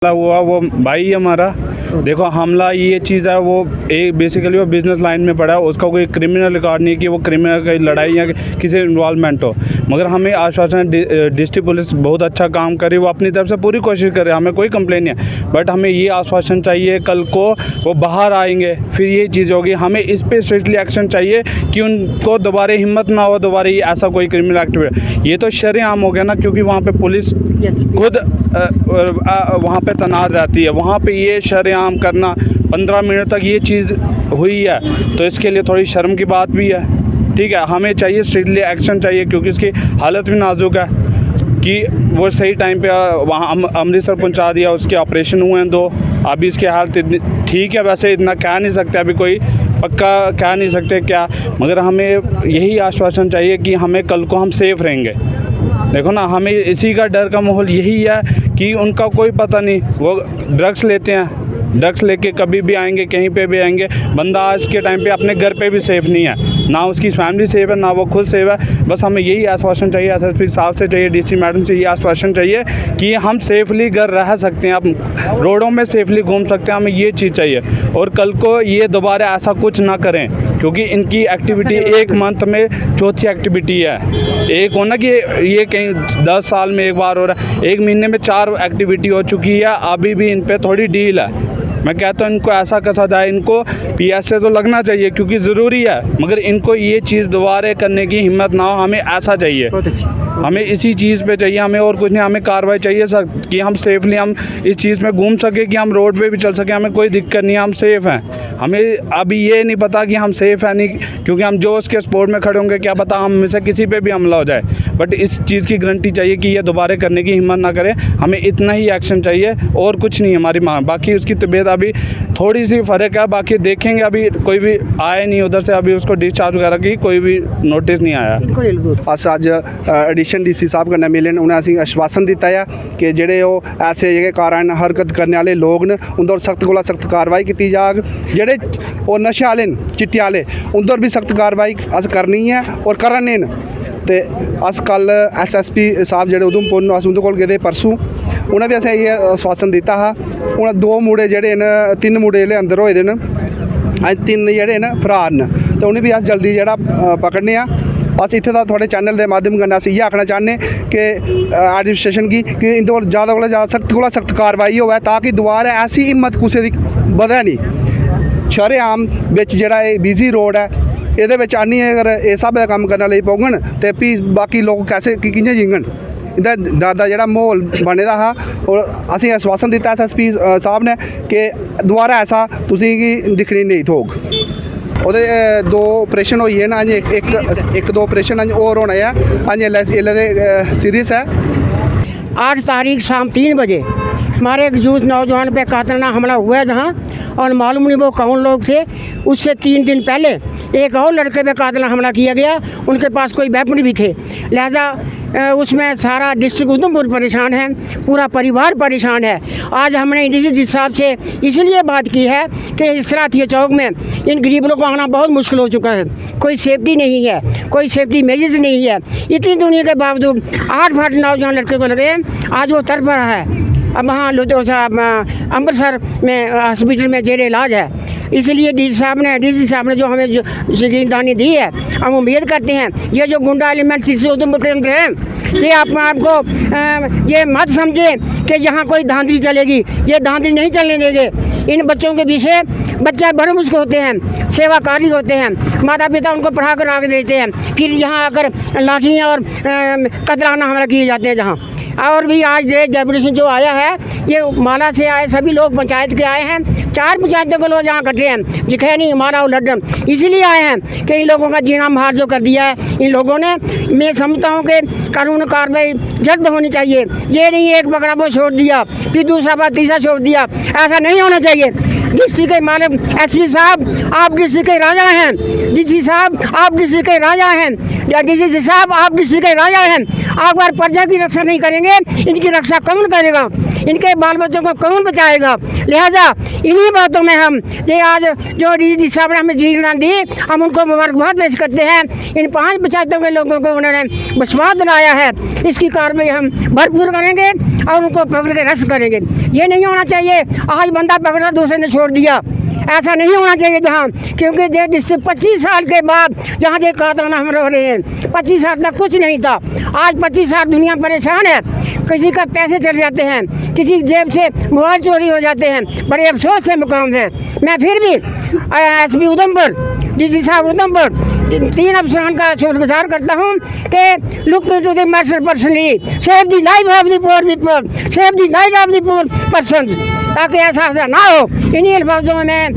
हुआ वो भाई हमारा। देखो हमला ये चीज़ है, वो एक बेसिकली वो बिज़नेस लाइन में पड़ा है, उसका कोई क्रिमिनल रिकॉर्ड नहीं है कि वो क्रिमिनल की लड़ाई या किसी इन्वॉल्वमेंट हो। मगर हमें आश्वासन डिस्ट्रिक्ट पुलिस बहुत अच्छा काम करे, वो अपनी तरफ से पूरी कोशिश करे, हमें कोई कंप्लेन नहीं है। बट हमें ये आश्वासन चाहिए कल को वो बाहर आएंगे फिर ये चीज़ होगी, हमें इस पर स्ट्रिक्टली एक्शन चाहिए कि उनको दोबारा हिम्मत ना हो दोबारा ये ऐसा कोई क्रिमिनल एक्टिविटी। ये तो शरेआम हो गया ना, क्योंकि वहाँ पे पुलिस खुद वहाँ पे तैनात रहती है, वहाँ पे ये शरेआम करना 15 मिनट तक ये चीज़ हुई है, तो इसके लिए थोड़ी शर्म की बात भी है। ठीक है, हमें चाहिए स्ट्रिक्टली एक्शन चाहिए, क्योंकि इसकी हालत भी नाजुक है कि वो सही टाइम पे वहाँ अमृतसर पहुँचा दिया, उसके ऑपरेशन हुए हैं 2, अभी इसकी हालत इतनी ठीक है। वैसे इतना कह नहीं सकते, अभी कोई पक्का कह नहीं सकते क्या, मगर हमें यही आश्वासन चाहिए कि हमें कल को हम सेफ़ रहेंगे। देखो ना, हमें इसी का डर का माहौल यही है कि उनका कोई पता नहीं, वो ड्रग्स लेते हैं, ड्रग्स लेके कभी भी आएंगे, कहीं पे भी आएंगे। बंदा आज के टाइम पे अपने घर पे भी सेफ़ नहीं है, ना उसकी फैमिली सेफ़ है, ना वो खुद सेफ़ है। बस हमें यही आश्वासन चाहिए, एसएसपी साहब से चाहिए, डीसी मैडम से ये आश्वासन चाहिए कि हम सेफ़ली घर रह सकते हैं, आप रोडों में सेफ़ली घूम सकते हैं, हमें ये चीज़ चाहिए। और कल को ये दोबारा ऐसा कुछ ना करें, क्योंकि इनकी एक्टिविटी एक मंथ में चौथी एक्टिविटी है। एक हो ना कि ये कहीं 10 साल में एक बार हो रहा है, एक महीने में 4 एक्टिविटी हो चुकी है, अभी भी इन पे थोड़ी डील है। मैं कहता हूँ इनको ऐसा कसा जाए, इनको पीएसए तो लगना चाहिए क्योंकि ज़रूरी है, मगर इनको ये चीज़ दोबारा करने की हिम्मत ना हो। हमें ऐसा चाहिए, हमें इसी चीज़ पे चाहिए, हमें और कुछ नहीं, हमें कार्रवाई चाहिए सर कि हम सेफली हम इस चीज़ में घूम सके, कि हम रोड पे भी चल सके, हमें कोई दिक्कत नहीं है, हम सेफ़ हैं। हमें अभी ये नहीं पता कि हम सेफ़ हैं नहीं, क्योंकि हम जो उसके स्पोर्ट में खड़े होंगे क्या पता हम में से किसी पे भी हमला हो जाए। बट इस चीज़ की गारंटी चाहिए कि ये दोबारा करने की हिम्मत ना करें, हमें इतना ही एक्शन चाहिए और कुछ नहीं हमारी माँ। बाकी उसकी तबीयत अभी थोड़ी सी फ़र्क है, बाकी देखेंगे, अभी कोई भी आए नहीं उधर से, अभी उसको डिस्चार्ज वगैरह की कोई भी नोटिस नहीं आया। अज एडिशन डीसी साहब कन्नै मिले, उन्हें असें आश्वासन दिता है कि जेह्ड़े ओह् ऐसे जेह्के कारण हरकत करने वाले लोग न उं'दे पर सख्त कोला सख्त कार्रवाई कीती जाग। जेह्ड़े ओह् नशे आह्ले न, चिट्टे आह्ले, उं'दे पर भी सख्त कार्रवाई अस करनी है और कराने न। ते अस कल एसएसपी साहब जेह्ड़े उधमपुर न, अस उं'दे कोल गेदे परसूं, उ'नें भी असें ये आश्वासन दिता हा। उ'नें 2 मुड़े जेह्ड़े न, 3 मुड़े जेह्ड़े अंदर होए दे न, अजें 3 जेह्ड़े न फरार न, ते उ'नें भी अस जल्दी जेह्ड़ा पकड़ने आं। अस इत्थे दा थुआढ़े चैनल दे माध्यम कन्नै अस इ'यै आखना चाह्न्ने कि एडमिनिस्ट्रेशन गी कि इं'दे कोल ज़्यादा कोला सख्त कार्रवाई होवै, ताकि दोबारा ऐसी हिम्मत कुसै दी बधै नहीं। शरेआम बिच जेह्ड़ा एह् बिजी रोड है, एह्दे बिच आह्नियै अगर इस स्हाबै दा कम्म करना लेई पौङन ते फ्ही बाकी लोग कैसे कि'यां जीङन। इं'दा डर दा जेह्ड़ा म्हौल बने दा हा, और असें आश्वासन दित्ता एसएसपी साहब ने कि दोबारा ऐसा तुसें गी दिक्खने नेईं थ्होग। ओह्दे 2 ऑपरेशन होई गे न, अजें इक 2 ऑपरेशन अजें होर होने ऐ, अजें एल्लै ते सीरियस है। 8 तारीख शाम 3 बजे हमारे एक यूथ नौजवान पे कातलाना हमला हुआ है जहाँ, और मालूम नहीं वो कौन लोग थे। उससे 3 दिन पहले एक और लड़के पे कातलाना हमला किया गया, उनके पास कोई वेपन भी थे। लिहाजा उसमें सारा डिस्ट्रिक्ट उधमपुर परेशान है, पूरा परिवार परेशान है। आज हमने डीसी साहब से इसलिए बात की है कि इस रातिया चौक में इन गरीब लोगों को आना बहुत मुश्किल हो चुका है, कोई सेफ्टी नहीं है, कोई सेफ्टी मेजर्स नहीं है। इतनी दुनिया के बावजूद 8 नौजवान लड़के को लगे, आज वो तड़प रहा है। अब वहाँ अमृतसर में हॉस्पिटल में जेर इलाज है। इसलिए डीसी साहब ने जो हमें यकीनदानी दी है, हम उम्मीद करते हैं ये जो गुंडा एलिमेंट सिर्फ उधमपुर के अंदर है, ये आपको ये मत समझे कि यहाँ कोई धांधली चलेगी, ये धांधली नहीं चलने देंगे। इन बच्चों के पीछे बच्चे बड़े मुश्किल होते हैं, सेवाकारी होते हैं, माता पिता उनको पढ़ा कर आगे देते हैं, फिर यहाँ आकर लाठियाँ और कतराना हमला किए जाते हैं जहाँ। और भी आज डेपुटेशन जो आया है, ये माला से आए सभी लोग, पंचायत के आए हैं, 4 पंचायतों के लोग यहाँ इकट्ठे हैं, जिखैनी, हमारा और लड्डन, इसीलिए आए हैं कि इन लोगों का जीना महार जो कर दिया है इन लोगों ने। मैं समझता हूँ कि कानून कार्रवाई जल्द होनी चाहिए। ये नहीं एक बकरा वो छोड़ दिया, फिर दूसरा बार तीसरा छोड़ दिया, ऐसा नहीं होना चाहिए। डिस्ट्रिक्ट के मानव एसपी साहब, आप डिस्ट्रिक्ट के राजा हैं। डीसी साहब, आप डिस्ट्रिक्ट के राजा हैं। डीसी साहब, आप डिस्ट्रिक्ट के राजा हैं। आप अगर प्रजा की रक्षा नहीं करेंगे करेंगे, इनकी रक्षा कौन करेगा, इनके बाल बच्चों को कौन बचाएगा। लिहाजा इन्हीं बातों में हम ये आज जो डी साहब ने हमें जीतना दी, हम उनको मुबारकबाद पेश करते हैं। इन 5 पंचायतों के लोगों को उन्होंने विश्वास दिलाया है, इसकी कार्रवाई हम भरपूर करेंगे और उनको पकड़ के अरेस्ट करेंगे। ये नहीं होना चाहिए आज बंदा पकड़ा दूसरे ने छोड़ दिया, ऐसा नहीं होना चाहिए जहाँ, क्योंकि जिससे 25 साल के बाद जहाँ ये कातलाना हमले हो रहे हैं, 25 साल तक कुछ नहीं था, आज 25 साल दुनिया परेशान है। किसी का पैसे चले जाते हैं, किसी जेब से मोबाइल चोरी हो जाते हैं, बड़े अफसोस से मुकाम है। मैं फिर भी एसपी उधमपुर, डीसी साहब उधमपुर, 3 अफसरान का शुक्रगुजार करता हूँ कि look into the matter personally, save the life of the poor people, save the life of the poor person, ताकि ऐसा ना हो। इन्हीं अल्फाजों में